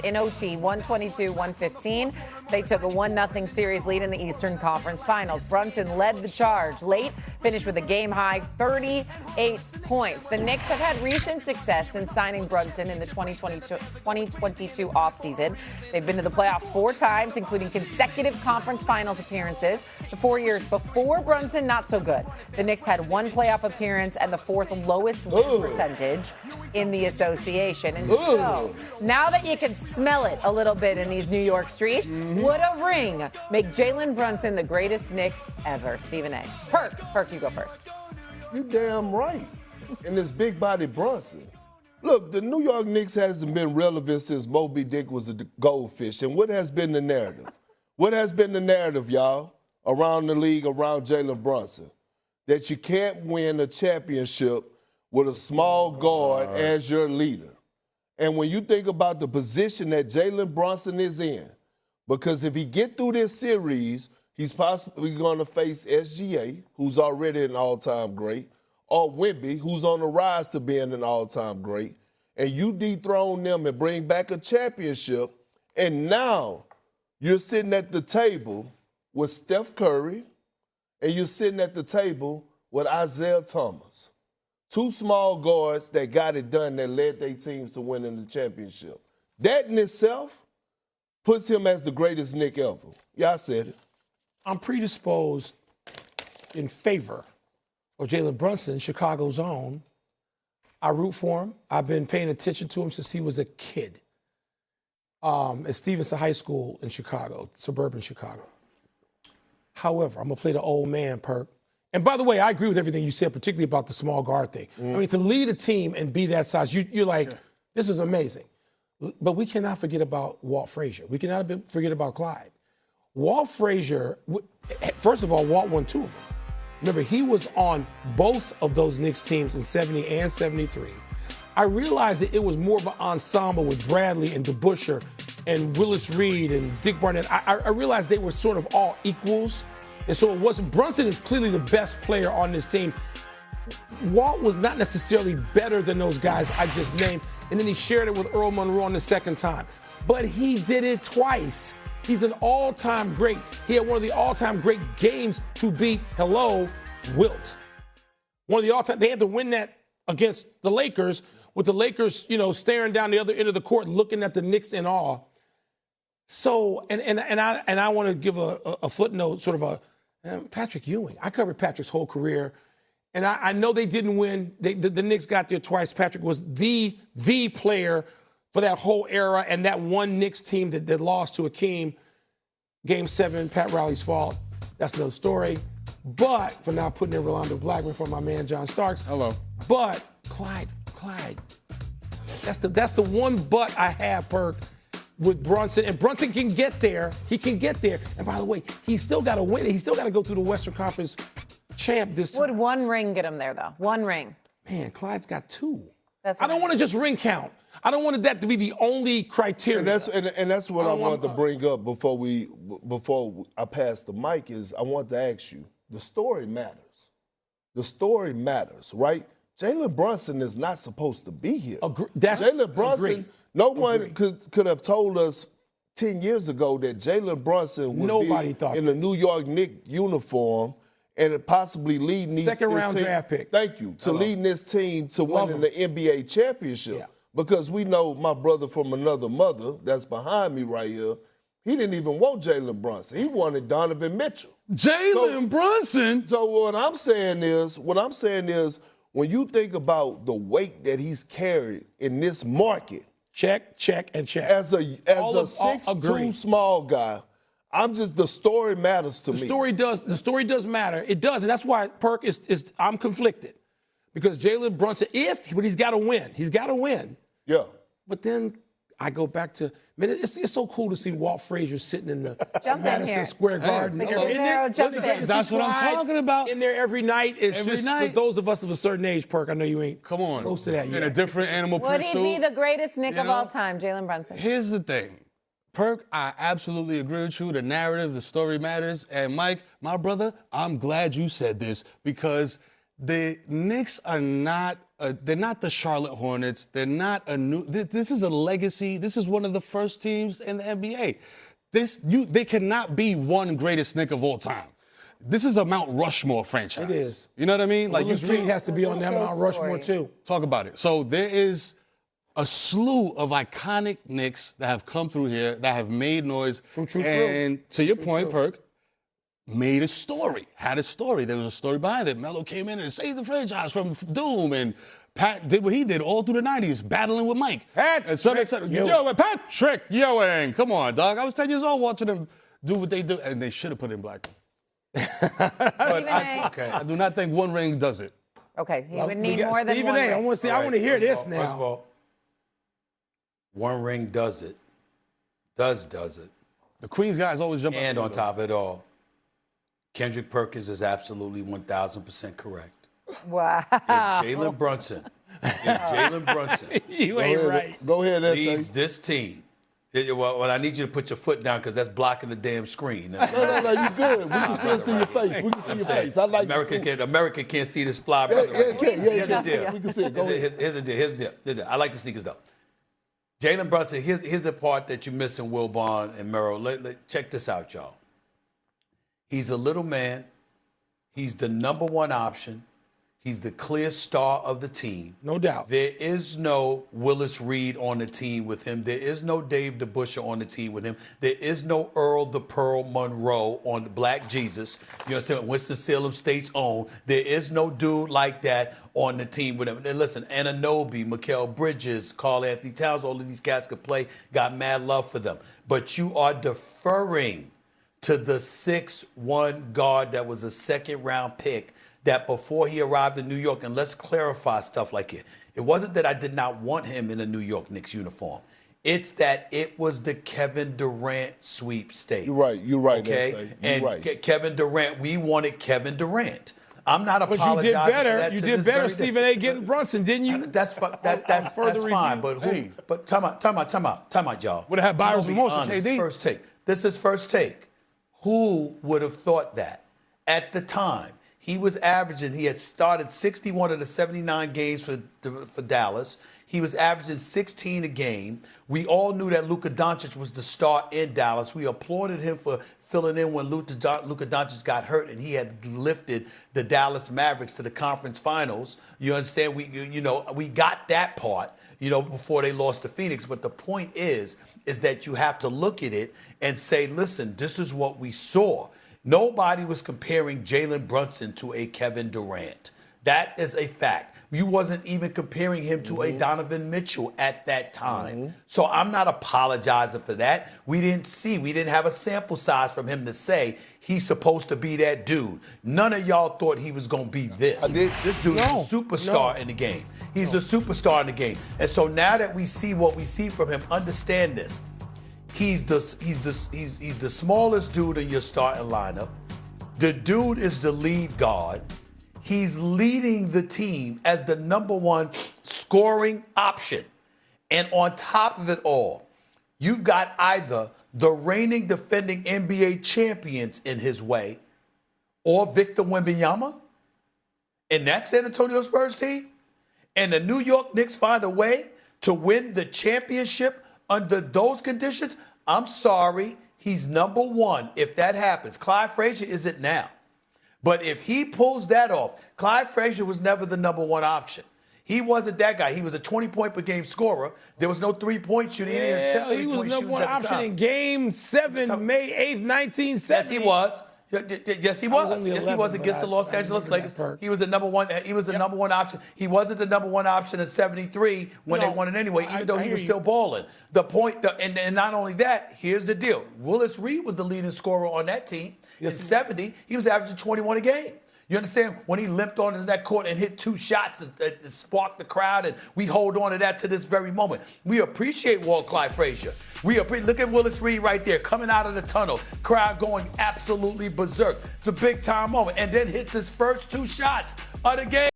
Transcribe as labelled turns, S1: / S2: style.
S1: in OT, 122-115. They took a 1-0 series lead in the Eastern Conference Finals. Brunson led the charge late, finished with a game-high 38 points. The Knicks have had recent success since signing Brunson in the 2022 offseason. They've been to the playoffs 4 times, including consecutive conference finals appearances. The 4 years before Brunson, not so good. The Knicks had 1 playoff appearance and the 4th lowest win percentage in the association. And so, now that you can smell it a little bit in these New York streets, would a ring make Jalen Brunson the greatest Knick ever? Stephen A. Perk, you go first.
S2: You damn right. And this big body Brunson. Look, the New York Knicks hasn't been relevant since Moby Dick was a goldfish. And what has been the narrative? What has been the narrative, y'all, around the league, around Jalen Brunson? That you can't win a championship with a small guard as your leader. And when you think about the position that Jalen Brunson is in, because if he get through this series, he's possibly going to face SGA, who's already an all-time great, or Wemby, who's on the rise to being an all-time great, and you dethrone them and bring back a championship, and now you're sitting at the table with Steph Curry, and you're sitting at the table with Isaiah Thomas. 2 small guards that got it done that led their teams to winning the championship. That in itself puts him as the greatest Knick ever. Yeah, I said it.
S3: I'm predisposed in favor of Jalen Brunson, Chicago's own. I root for him. I've been paying attention to him since he was a kid at Stevenson High School in Chicago, suburban Chicago. However, I'm going to play the old man, Perk. And by the way, I agree with everything you said, particularly about the small guard thing. I mean, to lead a team and be that size, you're like, this is amazing. But we cannot forget about Walt Frazier. We cannot forget about Clyde. Walt Frazier, first of all, Walt won 2 of them. Remember, he was on both of those Knicks teams in 70 and 73. I realized that it was more of an ensemble with Bradley and DeBusschere and Willis Reed and Dick Barnett. I realized they were sort of all equals. And so it wasn't. Brunson is clearly the best player on this team. Walt was not necessarily better than those guys I just named. And then he shared it with Earl Monroe on the second time. But he did it twice. He's an all-time great. He had one of the all-time great games to beat, Wilt. One of the all-time. They had to win that against the Lakers, with the Lakers, staring down the other end of the court, looking at the Knicks in awe. So, and I want to give a footnote, sort of Patrick Ewing. I covered Patrick's whole career, and I know they didn't win. The Knicks got there twice. Patrick was the player for that whole era, and that one Knicks team that lost to Akeem, Game 7, Pat Riley's fault. That's another story. But for now putting in Rolando Blackman for my man John Starks.
S4: Hello.
S3: But Clyde. That's the one but I have, Perk, with Brunson. And Brunson can get there. He can get there. And by the way, he's still got to win. He's still got to go through the Western Conference champ this time.
S1: Would 1 ring get him there, though? 1 ring.
S3: Man, Clyde's got 2.
S1: That's
S3: I don't want to just ring count. I don't want that to be the only criteria.
S2: And that's what I wanted to bring up before I pass the mic is I want to ask you, the story matters. The story matters, right? Jalen Brunson is not supposed to be here. Jalen Brunson, no one could have told us 10 years ago that Jalen Brunson would be in the New York Knicks uniform and possibly leading these
S3: second-round
S2: team,
S3: draft pick.
S2: Thank you. To leading this team to winning the NBA championship. Yeah. Because we know my brother from another mother that's behind me right here, he didn't even want Jalen Brunson. He wanted Donovan Mitchell.
S4: Jalen Brunson?
S2: So what I'm saying is, when you think about the weight that he's carried in this market,
S3: check, and check.
S2: As a 6'2" small guy, the story matters to me.
S3: The story does matter. It does, and that's why Perk I'm conflicted. Because Jalen Brunson, but he's got to win. He's got to win.
S2: Yeah.
S3: But then I go back to, man, it's so cool to see Walt Frazier sitting in the Madison Square Garden.
S4: That's what I'm talking about.
S3: In there every night. For those of us of a certain age, Perk, I know you ain't close to that yet.
S4: In a different animal print suit.
S1: Would he be the greatest Knick of all time, Jalen Brunson?
S4: Here's the thing. Perk, I absolutely agree with you. The narrative, the story matters. And Mike, my brother, I'm glad you said this because the Knicks are not they're not the Charlotte Hornets. They're not a new. This is a legacy. This is one of the first teams in the NBA. They cannot be one greatest Knick of all time. This is a Mount Rushmore franchise.
S3: It is.
S4: You know what I mean? Like
S3: Willis Reed has to be on that Mount Rushmore too.
S4: Talk about it. So there is a slew of iconic Knicks that have come through here that have made noise.
S3: True.
S4: And to your point, Perk, made a story, had a story. There was a story behind it. Melo came in and saved the franchise from doom, and Pat did what he did all through the 90s, battling with Mike. Et cetera, et cetera. Patrick Ewing. Come on, dog. I was 10 years old watching them do what they do, and they should have put in black. But I do not think one ring does it.
S1: Okay, he would need more than
S3: Stephen
S1: one
S3: A.
S1: ring.
S3: I want to hear this now.
S5: First of all, one ring does it. Does it.
S4: The Queens guys always jump.
S5: And on top of it all, Kendrick Perkins is absolutely 1,000% correct.
S1: Wow.
S5: If Jalen Brunson,
S3: You ain't right.
S2: Go ahead,
S5: leads
S2: S.A.
S5: this team. Well, I need you to put your foot down because that's blocking the damn screen.
S2: No, you good. We can still see your face. We can see your face. I like
S5: America can't see this fly brother. Here's the deal.
S2: We can see it. Go ahead.
S5: Here's the deal. I like the sneakers though. Jalen Brunson, here's the part that you're missing, Will Bond and Merrill. Check this out, y'all. He's a little man. He's the number one option. He's the clear star of the team.
S3: No doubt.
S5: There is no Willis Reed on the team with him. There is no Dave DeBusschere on the team with him. There is no Earl the Pearl Monroe on the Black Jesus. You understand? Winston-Salem State's own. There is no dude like that on the team with him. And listen, Anunoby, Mikal Bridges, Karl Anthony Towns, all of these cats could play. Got mad love for them. But you are deferring to the 6'1" guard that was a second-round pick that before he arrived in New York, and let's clarify stuff like it. It wasn't that I did not want him in a New York Knicks uniform. It's that it was the Kevin Durant sweepstakes.
S2: You're right.
S5: Okay?
S2: You're right.
S5: Kevin Durant, we wanted Kevin Durant. I'm not
S3: But
S5: apologizing
S3: you did better.
S5: for that.
S3: You
S5: to
S3: did
S5: this
S3: better,
S5: very
S3: Stephen
S5: day.
S3: A. getting Brunson, didn't you?
S5: That's that's fine. But time out, y'all.
S4: Would have had Byron Ramos and KD.
S5: First take. This is first take. Who would have thought that at the time? He had started 61 of the 79 games for Dallas. He was averaging 16 a game. We all knew that Luka Doncic was the star in Dallas. We applauded him for filling in when Luka Doncic got hurt and he had lifted the Dallas Mavericks to the conference finals. You understand? We got that part, before they lost to Phoenix. But the point is that you have to look at it and say, listen, this is what we saw. Nobody was comparing Jalen Brunson to a Kevin Durant. That is a fact. You wasn't even comparing him to a Donovan Mitchell at that time. So I'm not apologizing for that. We didn't have a sample size from him to say he's supposed to be that dude. None of y'all thought he was going to be this. This dude is a superstar in the game. He's a superstar in the game. And so now that we see what we see from him, understand this. He's the smallest dude in your starting lineup. The dude is the lead guard. He's leading the team as the number one scoring option. And on top of it all, you've got either the reigning defending NBA champions in his way or Victor Wembanyama in that San Antonio Spurs team. And the New York Knicks find a way to win the championship under those conditions. I'm sorry, he's number one if that happens. Clyde Frazier isn't now. But if he pulls that off, Clyde Frazier was never the number one option. He wasn't that guy. He was a 20-point per game scorer. There was no three-point shooting.
S3: He was number one option in Game 7, May 8th, 1970.
S5: Yes, he was. Yes, he was. Yes, he was against the Los Angeles Lakers. He was the number one. He was the number one option. He wasn't the number one option in '73 when they won it anyway, even though he was still balling. The point, and not only that, here's the deal. Willis Reed was the leading scorer on that team. In '70, he was averaging 21 a game. You understand? When he limped onto that court and hit two shots, it sparked the crowd, and we hold on to that to this very moment. We appreciate Clyde Frazier. Look at Willis Reed right there, coming out of the tunnel, crowd going absolutely berserk. It's a big-time moment, and then hits his first two shots of the game.